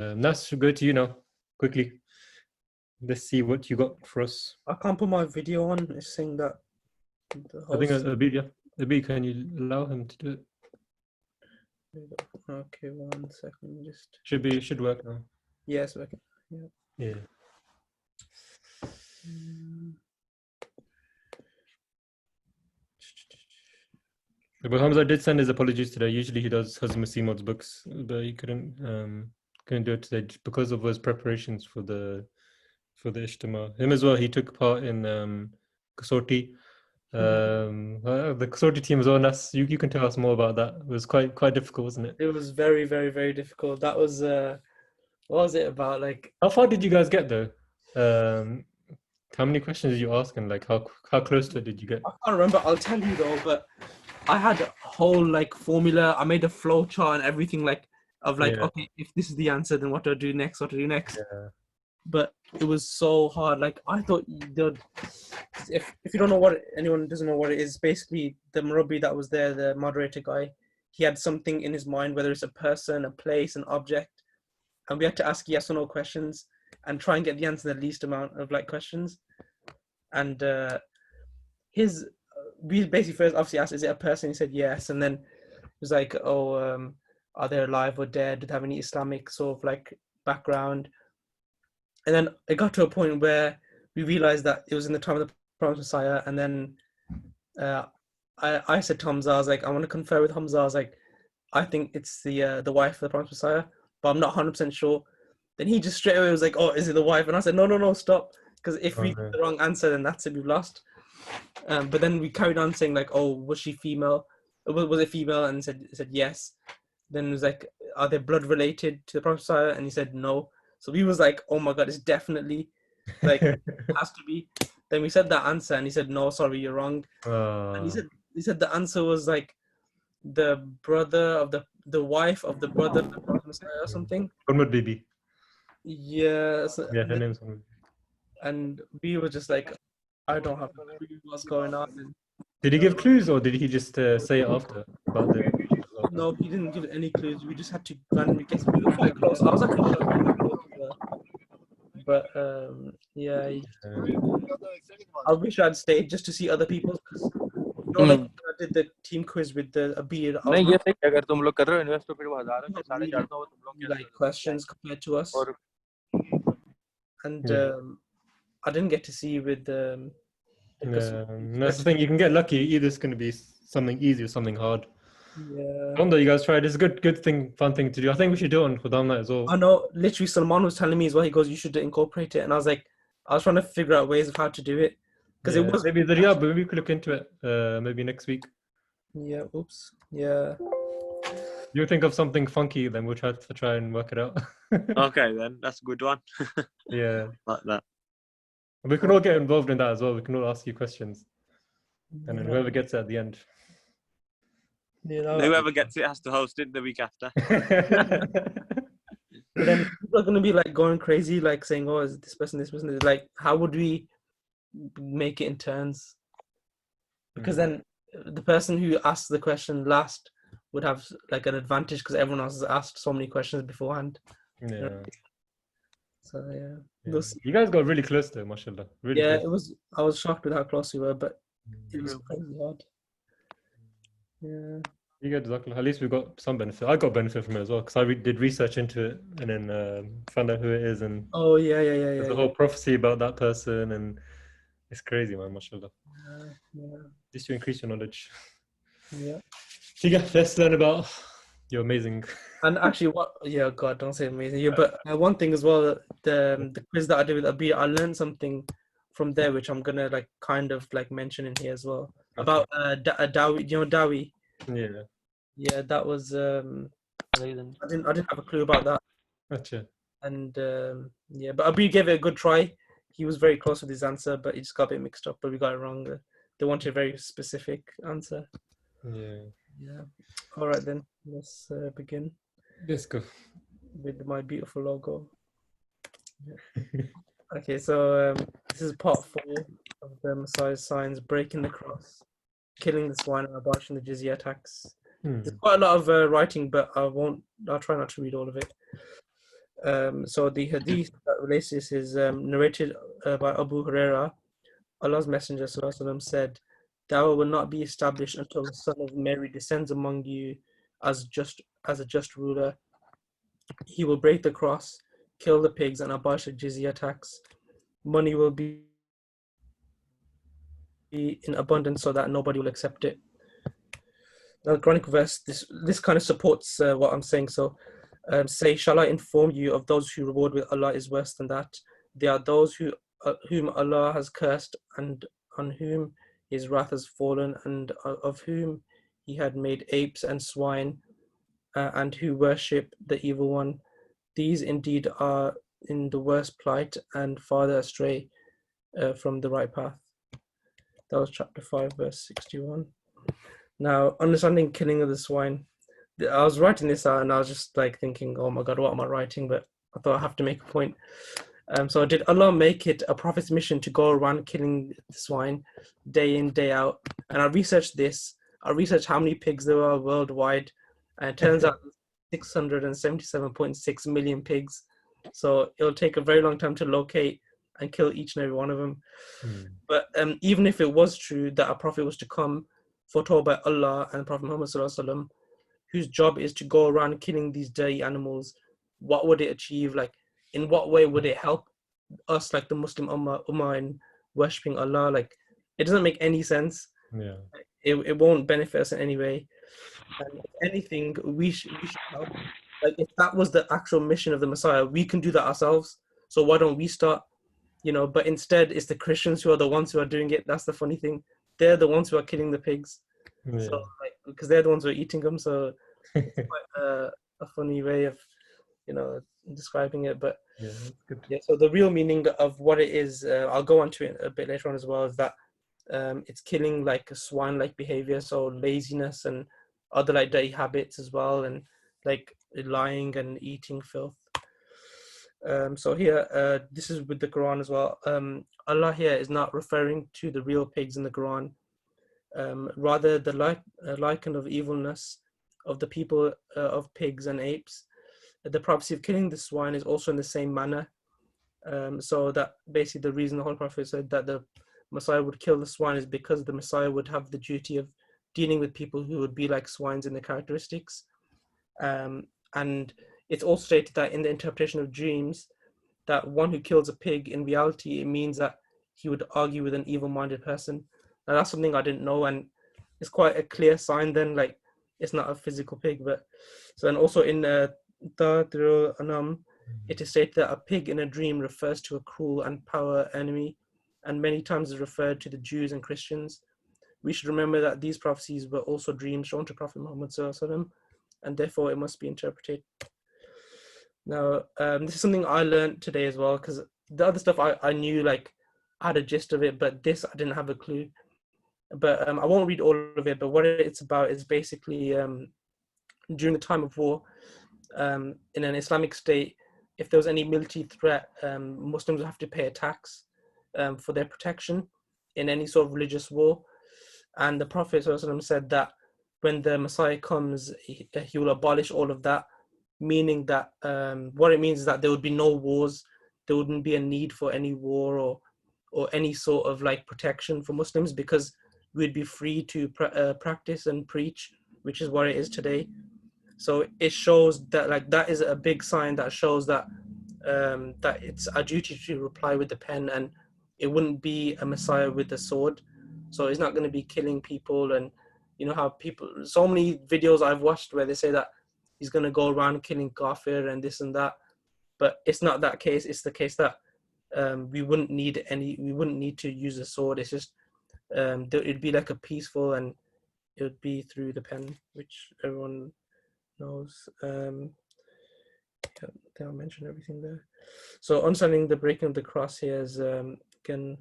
Nas, should go to you now, quickly. Let's see what you got for us. I can't put my video on. It's saying that the I think host... Abid, can you allow him to do it? Okay, 1 second. Just Should work now. yes, okay. Yeah. Yeah. But Hamza did send his apologies today. Usually he does Hazm Simod's books, but he couldn't do it today because of his preparations for the Ijtima. Him as well, he took part in Kasoti. The Kasoti team as well, Nas, you can tell us more about that. It was quite difficult, wasn't it? It was very, very, very difficult. That was what was it about? Like, how far did you guys get though? How many questions did you ask, and like how close to it did you get? I can't remember. I'll tell you though, but I had a whole like formula. I made a flow chart and everything okay, if this is the answer, then what do I do next? What to do next? Yeah. But it was so hard. Like I thought if you don't know anyone doesn't know what it is, basically the Murabbi that was there, the moderator guy, he had something in his mind, whether it's a person, a place, an object, and we had to ask yes or no questions and try and get the answer the least amount of like questions. And we basically first obviously asked, is it a person? He said yes, and then it was like, are they alive or dead? Do they have any Islamic sort of like background? And then it got to a point where we realized that it was in the time of the Prophet Messiah. And then I said to Hamza, I was like, I want to confer with Hamza. I was like, I think it's the wife of the Prophet Messiah, but I'm not 100% sure. Then he just straight away was like, oh, is it the wife? And I said, no, stop. Because if we get the wrong answer, then that's it, we've lost. But then we carried on saying like, oh, was she female? Was it female? And said yes. Then it was like, are they blood related to the Prophet Messiah? And he said no. So we was like, oh my God, it's definitely like it has to be. Then we said that answer, and he said, no, sorry, you're wrong. And he said the answer was like the brother of the wife of the brother of the Prophet Messiah or something. Umar Bibi. Yeah. Yeah, her name's Umar. And we were just like, I don't have a clue what's going on. Did he give clues, or did he just say it after about the? No, he didn't give any clues. We just had to randomly guess. We were quite close. I was actually shocked how close we were. But yeah, I wish I'd stayed just to see other people. Like I did the team quiz with the Abir. Like questions compared to us, and I didn't get to see with that's the thing. You can get lucky. Either it's going to be something easy or something hard. Yeah. One that you guys tried. It's a good thing, fun thing to do. I think we should do it on Khudam night as well. I know. Literally, Salman was telling me as well. He goes, "You should incorporate it," and I was trying to figure out ways of how to do it because it was maybe but maybe we could look into it. Maybe next week. Yeah. Oops. Yeah. You think of something funky, then we'll try and work it out. Okay, then that's a good one. Yeah. Like that. We can all get involved in that as well. We can all ask you questions, and then whoever gets it at the end. Yeah, whoever gets it has to host it the week after. But then people are going to be like going crazy, like saying, "Oh, is this person, this person?" Like, how would we make it in turns? Because then the person who asks the question last would have like an advantage because everyone else has asked so many questions beforehand. Yeah. So yeah. You guys got really close though, mashallah. Really close. It was. I was shocked with how close we were, but it was crazy hard. Yeah. You guys, at least we got some benefit. I got benefit from it as well because I did research into it and then found out who it is and. Oh yeah. There's a whole prophecy about that person and it's crazy, man, mashallah. Yeah. Just to increase your knowledge. Yeah. So let's learn about your amazing. And actually, God, don't say amazing. Yeah, but one thing as well, the quiz that I did with Abir, I learned something from there, which I'm gonna like kind of like mention in here as well about Dawi. You know Dawi? Yeah. Yeah, that was. I didn't have a clue about that. Gotcha. And but Abir gave it a good try. He was very close with his answer, but he just got a bit mixed up. But we got it wrong. They wanted a very specific answer. Yeah. Yeah. All right then. Let's begin. Let's go. With my beautiful logo. Yeah. Okay, so this is part 4 of the Messiah's signs: breaking the cross, killing the swine, and abolishing the Jizya tax. There's quite a lot of writing, but I'll try not to read all of it. So the hadith that relates this is narrated by Abu Huraira. Allah's Messenger ﷺ said, "Dawah will not be established until the son of Mary descends among you as a just ruler. He will break the cross, kill the pigs, and abolish the jizya tax. Money will be in abundance so that nobody will accept it." Now, the Quranic verse, this kind of supports what I'm saying. So, say, "Shall I inform you of those whose reward with Allah is worse than that? They are those whom Allah has cursed and on whom His wrath has fallen, and of whom He had made apes and swine, and who worship the evil one. These indeed are in the worst plight and farther astray from the right path." That was chapter 5, verse 61. Now, understanding killing of the swine. I was writing this out and I was just like thinking, oh my God, what am I writing? But I thought I have to make a point. So did Allah make it a prophet's mission to go around killing the swine day in, day out? And I researched this. I researched how many pigs there are worldwide. And it turns out 677.6 million pigs. So it'll take a very long time to locate and kill each and every one of them. But even if it was true that a prophet was to come, foretold by Allah and Prophet Muhammad ﷺ, whose job is to go around killing these dirty animals, what would it achieve? Like, in what way would it help us, like the Muslim ummah, in worshipping Allah? Like, it doesn't make any sense. Yeah. It won't benefit us in any way. And if anything, we should help. Like, if that was the actual mission of the Messiah, we can do that ourselves. So why don't we start? But instead, it's the Christians who are the ones who are doing it. That's the funny thing. They're the ones who are killing the pigs. Yeah. So, like, because they're the ones who are eating them. So it's quite a funny way of, describing it. But Yeah, that's good. yeah, so the real meaning of what it is, I'll go on to it a bit later on as well, is that it's killing like a swine-like behavior. So laziness and other like dirty habits as well, and like lying and eating filth. So here, this is with the Quran as well. Allah here is not referring to the real pigs in the Quran. Rather, the lichen of evilness of the people of pigs and apes. The prophecy of killing the swine is also in the same manner. So that basically the reason the Holy Prophet said that the Messiah would kill the swine is because the Messiah would have the duty of dealing with people who would be like swines in their characteristics. And it's also stated that in the interpretation of dreams, that one who kills a pig, in reality, it means that he would argue with an evil-minded person. Now, that's something I didn't know, and it's quite a clear sign then, like, it's not a physical pig. But so, and also in Darul Anam, it is stated that a pig in a dream refers to a cruel and power enemy, and many times is referred to the Jews and Christians. We should remember that these prophecies were also dreams shown to Prophet Muhammad ﷺ, and therefore it must be interpreted. Now, this is something I learned today as well, because the other stuff I knew, like, I had a gist of it, but this I didn't have a clue. But I won't read all of it, but what it's about is basically during the time of war, in an Islamic state, if there was any military threat, Muslims would have to pay a tax for their protection in any sort of religious war. And the Prophet ﷺ said that when the Messiah comes, he will abolish all of that, meaning that what it means is that there would be no wars, there wouldn't be a need for any war or any sort of like protection for Muslims, because we'd be free to practice and preach, which is what it is today. So it shows that, like, that is a big sign that shows that that it's our duty to reply with the pen, and it wouldn't be a Messiah with a sword. So he's not going to be killing people, and how so many videos I've watched where they say that he's going to go around killing kafir and this and that, but it's not that case. It's the case that we wouldn't need to use a sword. It's just it'd be like a peaceful, and it would be through the pen, which everyone knows. I think I'll mention everything there. So understanding the breaking of the cross here is, again,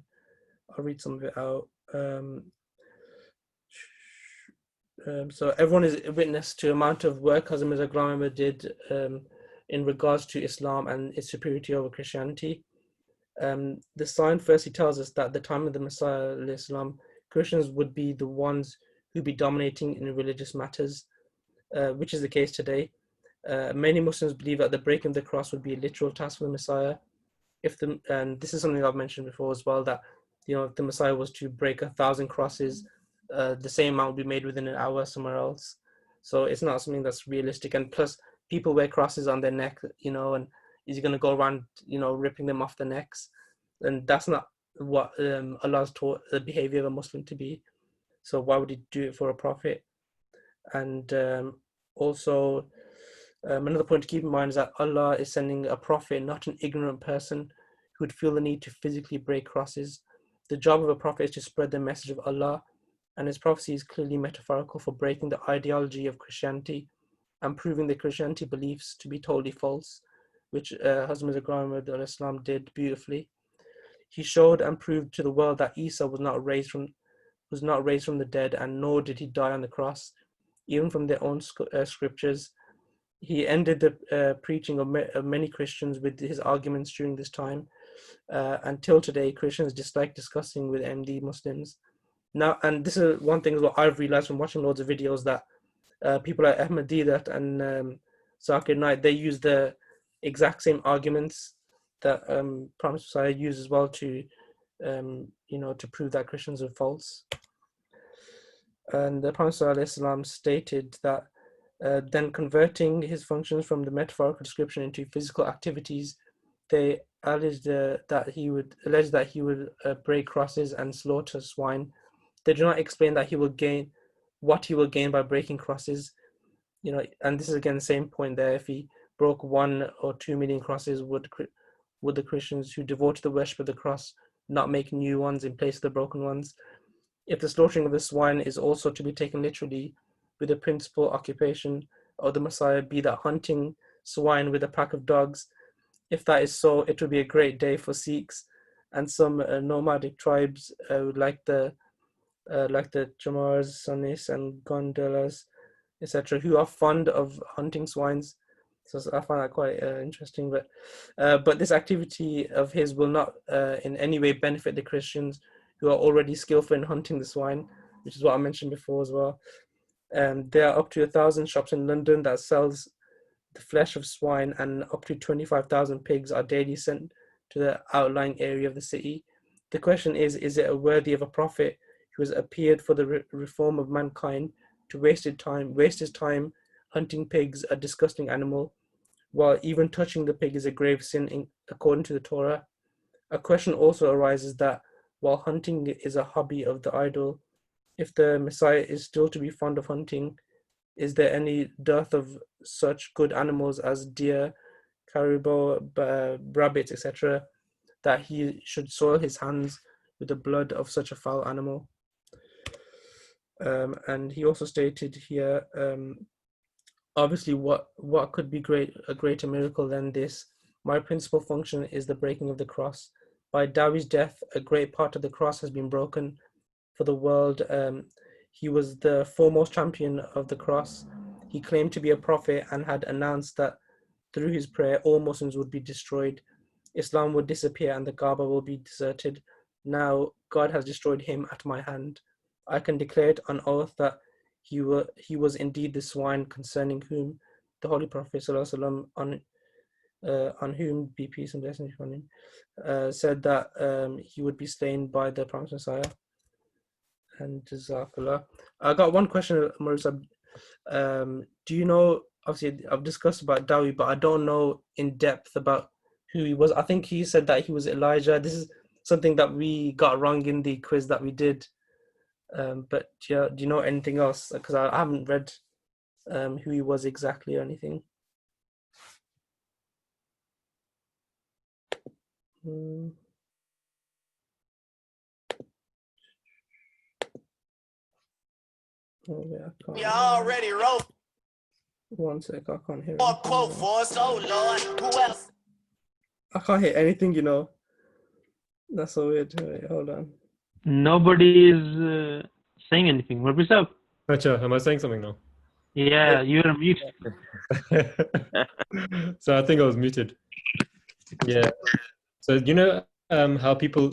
I'll read some of it out. So everyone is a witness to the amount of work Hazrat Mirza Ghulam Ahmad did in regards to Islam and its superiority over Christianity. The sign firstly tells us that at the time of the Messiah, Islam, Christians would be the ones who'd be dominating in religious matters, which is the case today. Many Muslims believe that the breaking of the cross would be a literal task for the Messiah. And this is something I've mentioned before as well, that if the Messiah was to break 1,000 crosses, the same amount would be made within an hour somewhere else. So it's not something that's realistic. And plus, people wear crosses on their neck, and is he going to go around, ripping them off their necks? And that's not what Allah's taught the behavior of a Muslim to be. So why would he do it for a prophet? And also, another point to keep in mind is that Allah is sending a prophet, not an ignorant person who would feel the need to physically break crosses. The job of a prophet is to spread the message of Allah, and his prophecy is clearly metaphorical for breaking the ideology of Christianity and proving the Christianity beliefs to be totally false, which Hazrat Mirza Ghulam Ahmad Islam did beautifully. He showed and proved to the world that Isa was not raised from the dead, and nor did he die on the cross, even from their own scriptures. He ended the preaching of many Christians with his arguments during this time. Until today, Christians dislike discussing with MD Muslims. Now, and this is one thing that I've realized from watching loads of videos, that people like Ahmad Didat and Zakir Naik, they use the exact same arguments that Prophet Messiah used as well to prove that Christians are false. And the Prophet ﷺ stated that then converting his functions from the metaphorical description into physical activities, they alleged that he would break crosses and slaughter swine. They do not explain that he will gain by breaking crosses. And this is again the same point there. If he broke 1 or 2 million crosses, would the Christians who devote to the worship of the cross not make new ones in place of the broken ones? If the slaughtering of the swine is also to be taken literally, with the principal occupation of the Messiah be that hunting swine with a pack of dogs, if that is so, it will be a great day for Sikhs and some nomadic tribes like the Chamars, Sunnis, and Gondolas, etc., who are fond of hunting swines. So I find that quite interesting. But this activity of his will not in any way benefit the Christians who are already skillful in hunting the swine, which is what I mentioned before as well. There are up to 1,000 shops in London that sells the flesh of swine, and up to 25,000 pigs are daily sent to the outlying area of the city. The question is it worthy of a prophet who has appeared for the reform of mankind to waste his time hunting pigs, a disgusting animal, while even touching the pig is a grave sin according to the Torah? A question also arises that while hunting is a hobby of the idol, if the Messiah is still to be fond of hunting, is there any dearth of such good animals as deer, caribou, rabbits, etc., that he should soil his hands with the blood of such a foul animal? And he also stated here, obviously, what could be a greater miracle than this? My principal function is the breaking of the cross. By Dawi's death, a great part of the cross has been broken for the world. He was the foremost champion of the cross. He claimed to be a prophet and had announced that through his prayer, all Muslims would be destroyed. Islam would disappear and the Kaaba will be deserted. Now, God has destroyed him at my hand. I can declare it on oath that he was indeed the swine concerning whom the Holy Prophet ﷺ, on whom be peace and blessings upon him, said that he would be slain by the Prophet Messiah. And Jazakallah. I got one question, Marisa. Do you know, obviously I've discussed about Dawi, but I don't know in depth about who he was. I think he said that he was Elijah. This is something that we got wrong in the quiz that we did. But do you know anything else? Because I haven't read who he was exactly or anything. Oh, yeah, We already wrote. One sec, I can't hear More quote for us, oh Lord. Who else? I can't hear anything, That's so weird. Wait, hold on. Nobody is saying anything. What's up? Acha, am I saying something now? Yeah, you're on mute. So I think I was muted. Yeah. So how people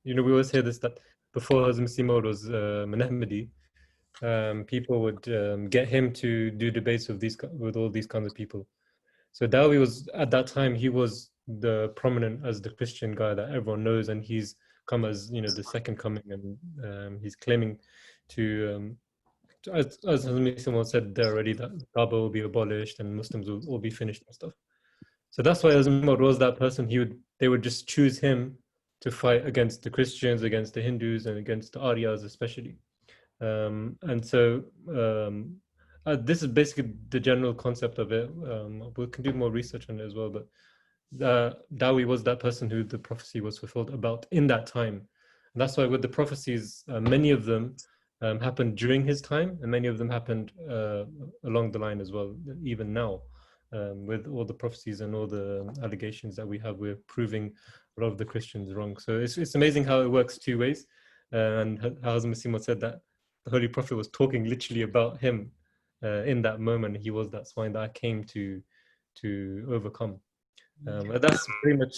we always hear this, that before Hazrat Masih Maud was an Ahmadi, people would get him to do debates with all these kinds of people. So Dawi was at that time, he was the prominent as the Christian guy that everyone knows, and he's come as the second coming, and he's claiming to as someone said there already, that Kaaba will be abolished and Muslims will all be finished and stuff. So that's why Azimut was that person. They would just choose him to fight against the Christians, against the Hindus, and against the Aryas especially. And so this is basically the general concept of it. We can do more research on it as well, but Dawi was that person who the prophecy was fulfilled about in that time. And that's why with the prophecies, many of them happened during his time, and many of them happened along the line as well, even now. With all the prophecies and all the allegations that we have, we're proving a lot of the Christians wrong. So it's amazing how it works two ways. And how Hazrat Masih said that the Holy Prophet was talking literally about him in that moment. He was that swine that I came to overcome. But that's pretty much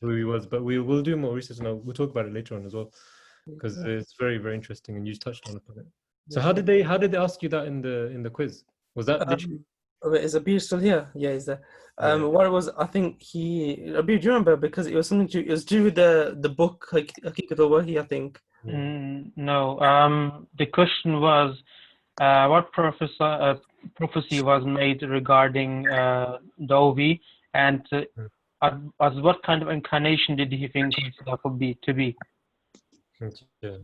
who he was. But we will do more research, and we'll talk about it later on as well, because it's very, very interesting, and you touched on it. So how did they ask you that in the quiz? Was that literally? Wait, is Abir still here? Yeah, he's there. Yeah. What it was, I think Abir, do you remember? Because it was something it was due with the book Haqiqat al-Wahi, I think. No. The question was, what prophecy was made regarding Dovi, and as what kind of incarnation did he think that would be to be? Yeah.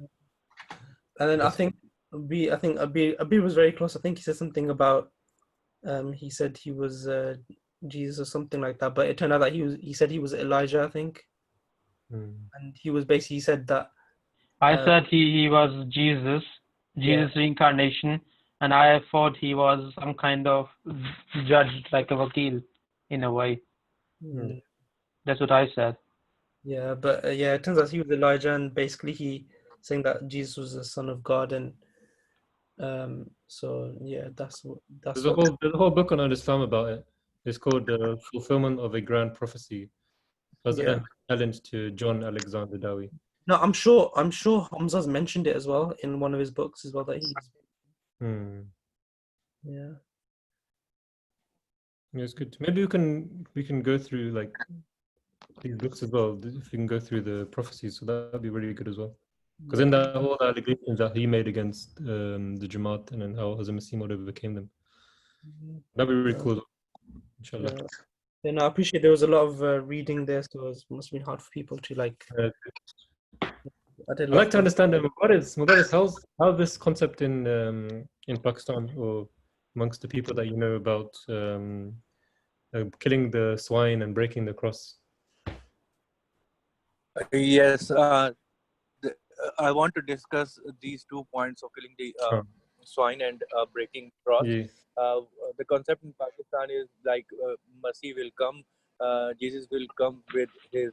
And then I think Abir was very close. I think he said something about he said he was Jesus or something like that. But it turned out that he said he was Elijah, I think. And he was basically, he said that I said he was Jesus reincarnation, and I thought he was some kind of judge, like a wakil, in a way. That's what I said. Yeah, but it turns out he was Elijah, and basically he saying that Jesus was the Son of God, and so yeah, that's There's a whole book on Al-Islam about it. It's called The Fulfillment of a Grand Prophecy. As a challenge to John Alexander Dowie. No, I'm sure Hamza's mentioned it as well in one of his books as well that he's. Yeah. Yeah, it's good. Maybe we can go through like these books as well. If we can go through the prophecies, so that'd be really good as well. Because in that all the allegations that he made against the Jamaat, and then how Hazrat Masih overcame them. That'd be really cool. Inshallah. Yeah, no, I appreciate there was a lot of reading there, so it must have been hard for people to like. I'd like to understand Mudaris, how's this concept in Pakistan or amongst the people that you know about killing the swine and breaking the cross? Yes, I want to discuss these 2 points of killing the swine and breaking cross. The concept in Pakistan is like Masih will come, Jesus will come with his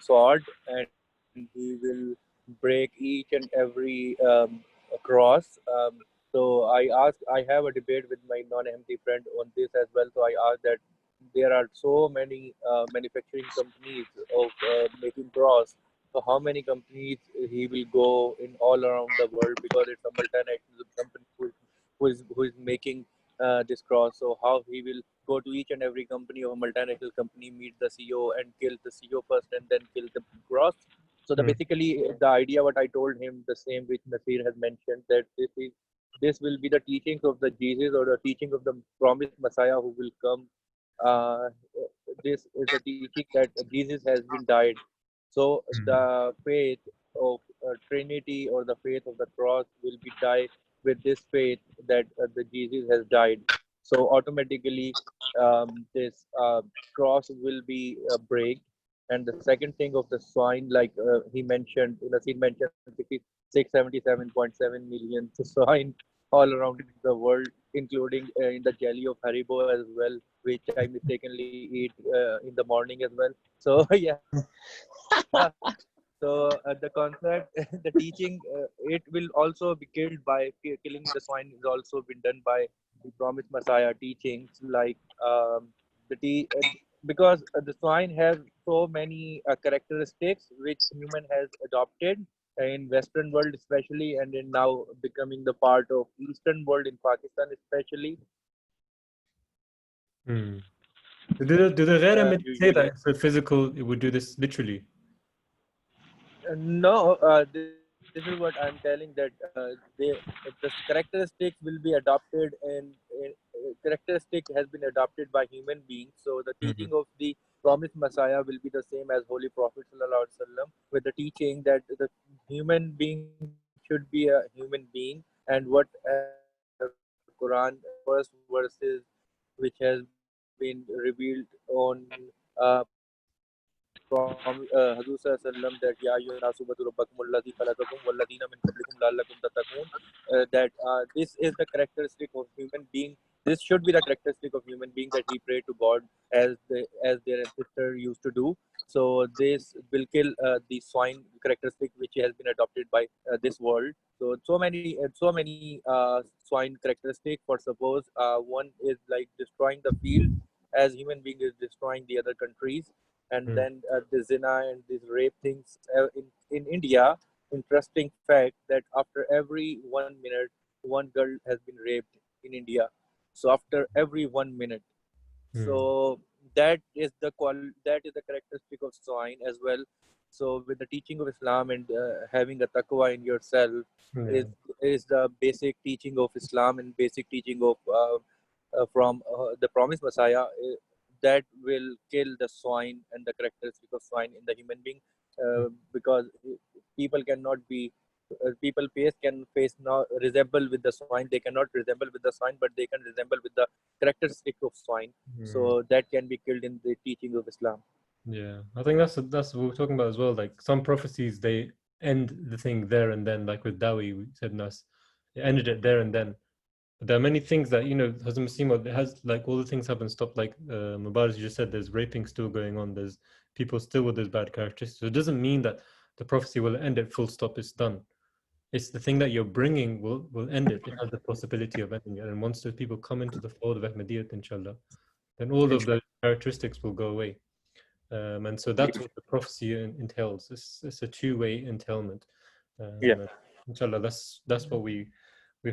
sword, and he will break each and every cross. So I have a debate with my non-Ahmadi friend on this as well. So I asked that there are so many manufacturing companies of making cross. So how many companies he will go in all around the world, because it's a multinational company who is making this cross. So how he will go to each and every company of a multinational company, meet the CEO and kill the CEO first, and then kill the cross. So basically the idea what I told him, the same which Nasir has mentioned, that this will be the teachings of the Jesus, or the teaching of the promised Messiah who will come. This is the teaching that Jesus has been died. So the faith of Trinity, or the faith of the cross, will be died with this faith that the Jesus has died. So automatically this cross will be break. And the second thing of the swine, like he mentioned, Nasir mentioned 677.7 million swine all around the world, including in the jelly of Haribo as well, which I mistakenly eat in the morning as well. So yeah. So the concept, the teaching, it will also be killed by killing the swine is also been done by the promised Messiah teachings, like because the swine have so many characteristics which human has adopted. in Western world especially, and in now becoming the part of Eastern world in Pakistan especially. Hmm. Do the Ghair say that Usually, if it's physical, it would do this literally? no, this is what I'm telling, that the characteristics will be adopted, and characteristic has been adopted by human beings. So the teaching of the promised Messiah will be the same as Holy Prophet Sallallahu Alaihi Wasallam, with the teaching that the human being should be a human being, and what the Quran first verses which has been revealed on Huzur Sallallahu Alaihi Wasallam, that Ya ayyuhan nasu u'budu rabbakum alladhi khalaqakum walladhina min qablikum la'allakum tattaqun, that this is the characteristic of human being. This should be the characteristic of human being, that he pray to God as their ancestor used to do. So this will kill the swine characteristic which has been adopted by this world. So many swine characteristic. For suppose one is like destroying the field, as human being is destroying the other countries, and then the zina and these rape things in India. Interesting fact that after every 1 minute, one girl has been raped in India. So after every 1 minute, so that is the characteristic of swine as well. So with the teaching of Islam and having a taqwa in yourself is is the basic teaching of Islam and basic teaching of from the promised Messiah. That will kill the swine and the characteristic of swine in the human being, because people cannot be people face not resemble with the swine. They cannot resemble with the swine, but they can resemble with the characteristic of swine. So that can be killed in the teaching of Islam. Yeah, I think that's what we're talking about as well. Like some prophecies, they end the thing there and then. Like with Dawi, we said Nas, it ended it there and then. But there are many things that Hazrat Masih Maud, it has like all the things haven't stopped. Like Mubarak just said, there's raping still going on. There's people still with those bad characteristics. So it doesn't mean that the prophecy will end it full stop. It's done. It's the thing that you're bringing will end it. It has the possibility of ending it. And once those people come into the fold of Ahmadiyyat, inshallah, then all of those characteristics will go away. And so that's what the prophecy entails. It's a two-way entailment. Inshallah, that's what we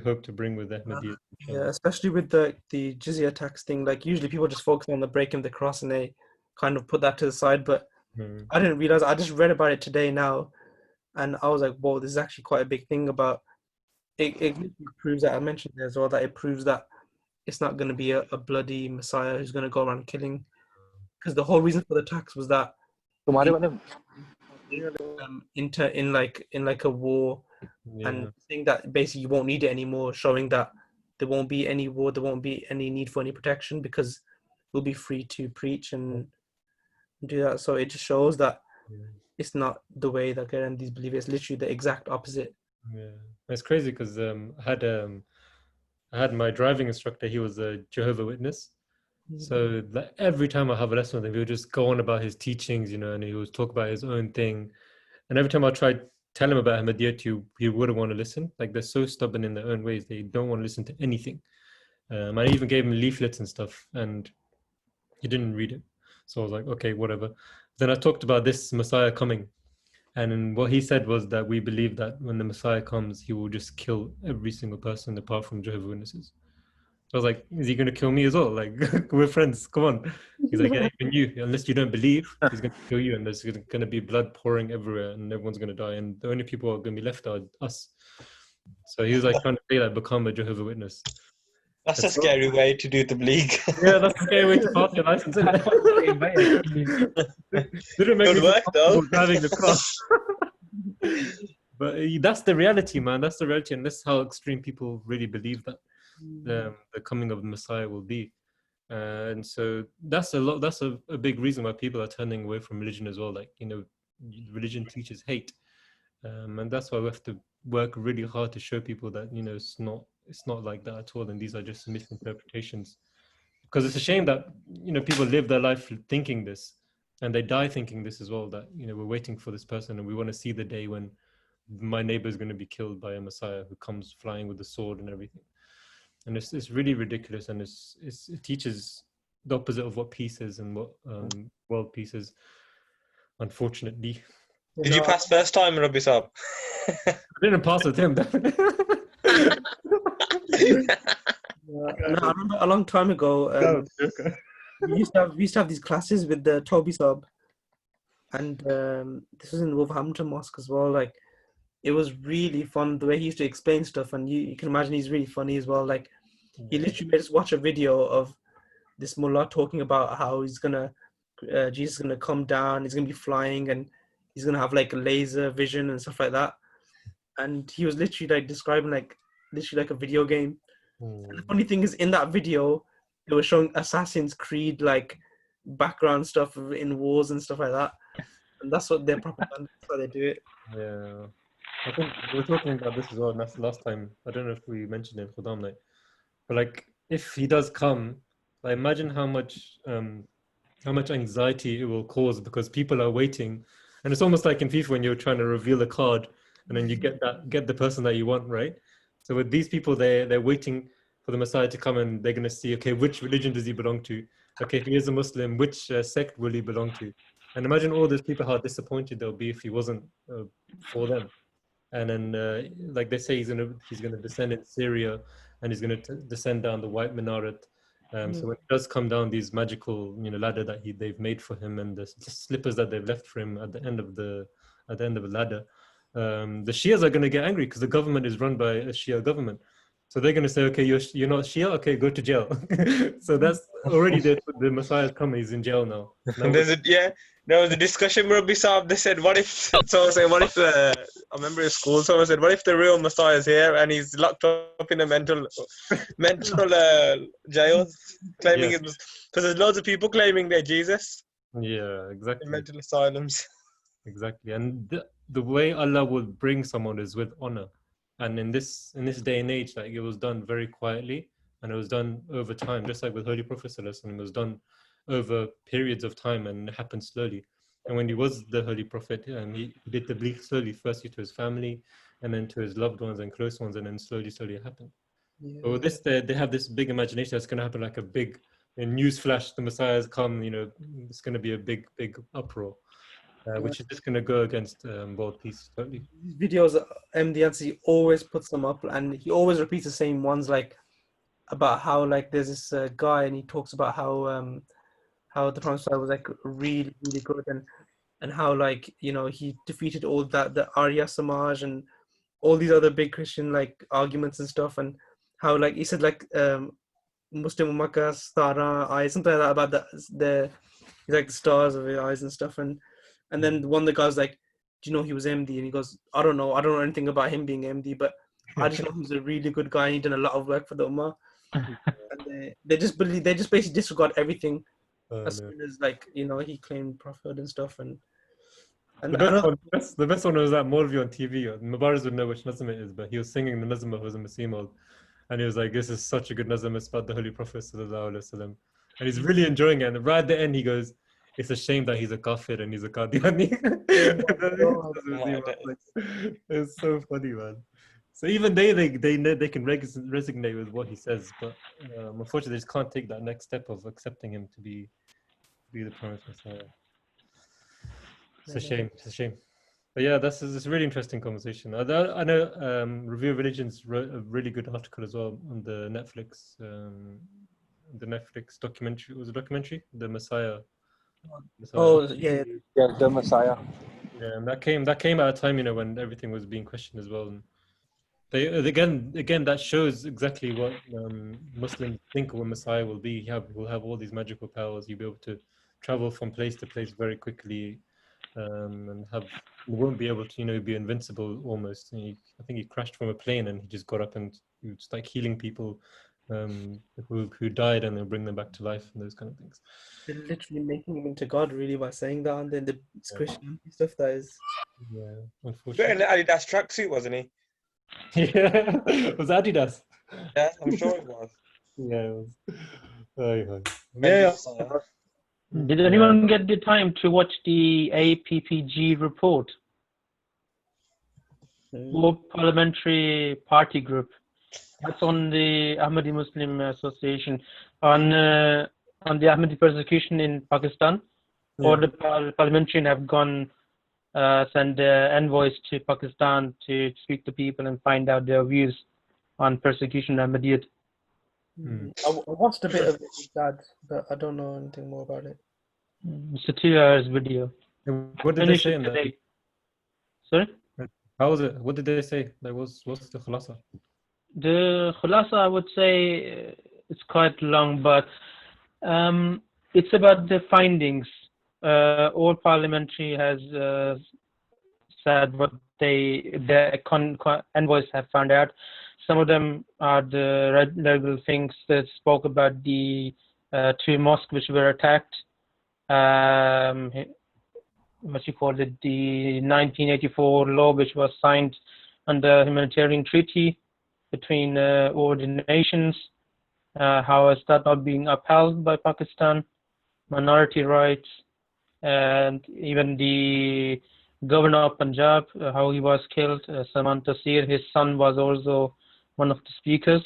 hope to bring with Ahmadiyyat. Yeah, especially with the jizya tax thing. Like usually people just focus on the breaking of the cross and they kind of put that to the side. But I didn't realize. I just read about it today now, and I was like, "Whoa, this is actually quite a big thing." About it. It proves that I mentioned there as well, that it proves that it's not going to be a bloody Messiah who's going to go around killing. Because the whole reason for the tax was that in like a war, and saying that basically you won't need it anymore, showing that there won't be any war, there won't be any need for any protection, because we'll be free to preach and do that. So it just shows that it's not the way that these believe. It's literally the exact opposite. Yeah, it's crazy because I had my driving instructor. He was a Jehovah's Witness. So like, every time I have a lesson with him, he would just go on about his teachings, and he would talk about his own thing. And every time I tried tell him about Ahmadiyyat, he wouldn't want to listen. Like they're so stubborn in their own ways. They don't want to listen to anything. I even gave him leaflets and stuff, and he didn't read it. So I was like, okay, whatever. Then I talked about this Messiah coming. And what he said was that we believe that when the Messiah comes, he will just kill every single person apart from Jehovah's Witnesses. I was like, is he going to kill me as well? Like, we're friends. Come on. He's like, yeah, even you. Unless you don't believe, he's going to kill you. And there's going to be blood pouring everywhere and everyone's going to die. And the only people who are going to be left are us. So he was like trying to say, like, become a Jehovah's Witness. That's a scary way to do the bleak. Yeah, that's a scary way to pass your license, isn't it? Didn't make Good me work, though. driving the cross. But that's the reality, man. That's the reality. And that's how extreme people really believe that the coming of the Messiah will be. And so that's a big reason why people are turning away from religion as well. Like, religion teaches hate. And that's why we have to work really hard to show people that, it's not like that at all. And these are just misinterpretations. Because it's a shame that, people live their life thinking this and they die thinking this as well, that, we're waiting for this person and we want to see the day when my neighbor is going to be killed by a Messiah who comes flying with a sword and everything. And it's really ridiculous, and it teaches the opposite of what peace is and what world peace is, unfortunately. Did you pass first time, Rabbi Saab? I didn't pass with him. No, I remember a long time ago. We used to have these classes with the Toby sub, and this was in Wolverhampton Mosque as well. Like, it was really fun the way he used to explain stuff, and you can imagine he's really funny as well. Like, he literally made us watch a video of this mullah talking about how Jesus is gonna come down, he's gonna be flying, and he's gonna have like a laser vision and stuff like that. And he was literally like describing like a video game. And the funny thing is, in that video, they were showing Assassin's Creed like background stuff in wars and stuff like that. And that's what their propaganda. That's how they do it. Yeah, I think we were talking about this as well. And that's the last time. I don't know if we mentioned it in Khudam night, but like if he does come, like imagine how much anxiety it will cause because people are waiting, and it's almost like in FIFA when you're trying to reveal a card, and then you get the person that you want, right? So with these people, they're waiting for the Messiah to come, and they're going to see, okay, which religion does he belong to? Okay, if he is a Muslim, which sect will he belong to? And imagine all those people, how disappointed they'll be if he wasn't for them. And then, like they say, he's gonna descend in Syria, and he's gonna descend down the white minaret. So when he does come down these magical, ladder that they've made for him, and the slippers that they've left for him at the end of the ladder, the Shias are gonna get angry because the government is run by a Shia government. So they're going to say, okay, you're not Shia? Okay, go to jail. So that's already the Messiah's coming. He's in jail now. There was a discussion, Rabbi Saab. They said, what if I remember in school, someone said, what if the real Messiah is here and he's locked up in a mental jail, claiming it was, because there's loads of people claiming they're Jesus. Yeah, exactly. In mental asylums. Exactly. And the way Allah will bring someone is with honor. And in this day and age, like, it was done very quietly, and it was done over time, just like with Holy Prophet ﷺ, it was done over periods of time, and it happened slowly. And when he was the Holy Prophet, he did the tabligh slowly, firstly to his family, and then to his loved ones and close ones, and then slowly it happened. Yeah. But with this, they have this big imagination that's going to happen, like a big news flash. The Messiah has come. It's going to be a big uproar. Which is just going to go against world peace totally. Videos, MDNC always puts them up, and he always repeats the same ones, like about how like there's this guy, and he talks about how the Prophet was like really good, and how like he defeated all the Arya Samaj and all these other big Christian like arguments and stuff, and how like he said like Muslim Ummah Stara eyes, something like that, about the like the stars of the eyes and stuff, and then one of the guys like, do you know he was MD? And he goes, I don't know anything about him being MD, but I just know he's a really good guy and he done a lot of work for the Ummah. And they just basically disregard everything as soon as like he claimed prophethood and stuff. And the best one was that Molvi on TV. Mubarak would know which Nazm it is, but he was singing the Nazm of Hazrat Masih Maud, and he was like, this is such a good Nazm, it's about the Holy Prophet ﷺ. And he's really enjoying it. And right at the end he goes, it's a shame that he's a kafir and he's a Qadiani. It's so funny, man. So even they can resonate with what he says, but unfortunately they just can't take that next step of accepting him to be the promised Messiah. It's a shame. But yeah, this is a really interesting conversation. I know Review of Religions wrote a really good article as well on the Netflix documentary. It was a documentary, The Messiah. Oh yeah, the Messiah. Yeah, and that came at a time when everything was being questioned as well. And they again that shows exactly what Muslims think a Messiah will be. He'll have all these magical powers. You'll be able to travel from place to place very quickly, and won't be able to be invincible almost. I think he crashed from a plane and he just got up and he was like healing people who died, and they'll bring them back to life and those kind of things. They're literally making him into God really by saying that, and then the Christian stuff that is. Yeah, unfortunately. Wearing an Adidas tracksuit, wasn't he? Yeah, it was Adidas. Yeah, I'm sure it was. Yeah, it was. Did anyone get the time to watch the APPG report? World Parliamentary Party Group. That's on the Ahmadi Muslim Association on the Ahmadi persecution in Pakistan. Or the parliamentarians have gone send envoys to Pakistan to speak to people and find out their views on persecution and Madiyat. I watched a bit of it with Dad, but I don't know anything more about it. It's a 2 hours video. What did they say in that? Today. Sorry? How was it? What did they say? Like, what's the khulasa? The khulasa, I would say, it's quite long, but it's about the findings. All parliamentary has said what the envoys have found out. Some of them are the regular things that spoke about the 2 mosques which were attacked. What you call it, the 1984 law which was signed under humanitarian treaty between all the nations. How is that not being upheld by Pakistan? Minority rights, and even the governor of Punjab, how he was killed. Salman Taseer, his son was also one of the speakers.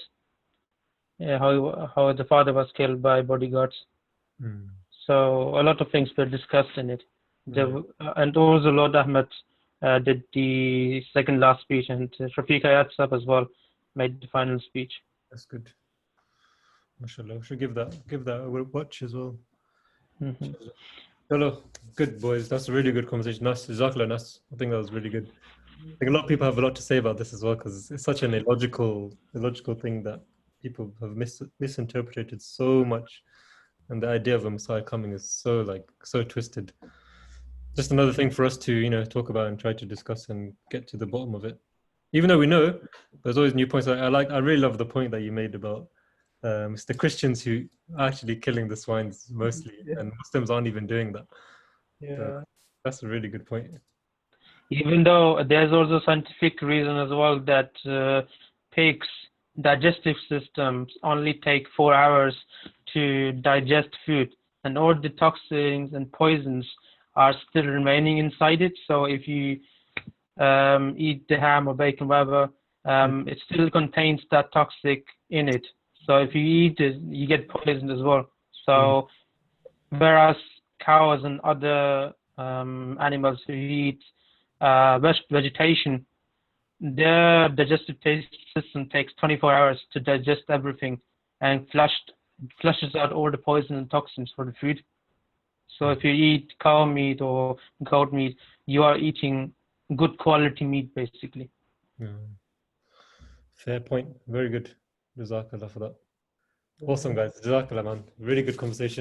How the father was killed by bodyguards. So a lot of things were discussed in it. And also Lord Ahmed did the second last speech, and Rafiq Hayat Sahab as well made the final speech. That's good. MashaAllah. We should give that a watch as well. Hello, good boys. That's a really good conversation. Nas, Jazakallah, Nas. I think that was really good. I think a lot of people have a lot to say about this as well, because it's such an illogical thing that people have misinterpreted so much, and the idea of a Messiah coming is so twisted. Just another thing for us to talk about and try to discuss and get to the bottom of it. Even though we know, there's always new points. I really love the point that you made about it's the Christians who are actually killing the swines mostly, and Muslims aren't even doing that. Yeah, that's a really good point. Even though there's also scientific reason as well that pigs' digestive systems only take 4 hours to digest food, and all the toxins and poisons are still remaining inside it. So if you eat the ham or bacon, whatever, it still contains that toxic in it. So if you eat it, you get poisoned as well. So whereas cows and other animals who eat vegetation, their digestive system takes 24 hours to digest everything and flushes out all the poison and toxins for the food. So if you eat cow meat or goat meat, you are eating good quality meat, basically. Fair point. Very good. Jazakallah for that. Awesome, guys. Jazakallah, man. Really good conversation.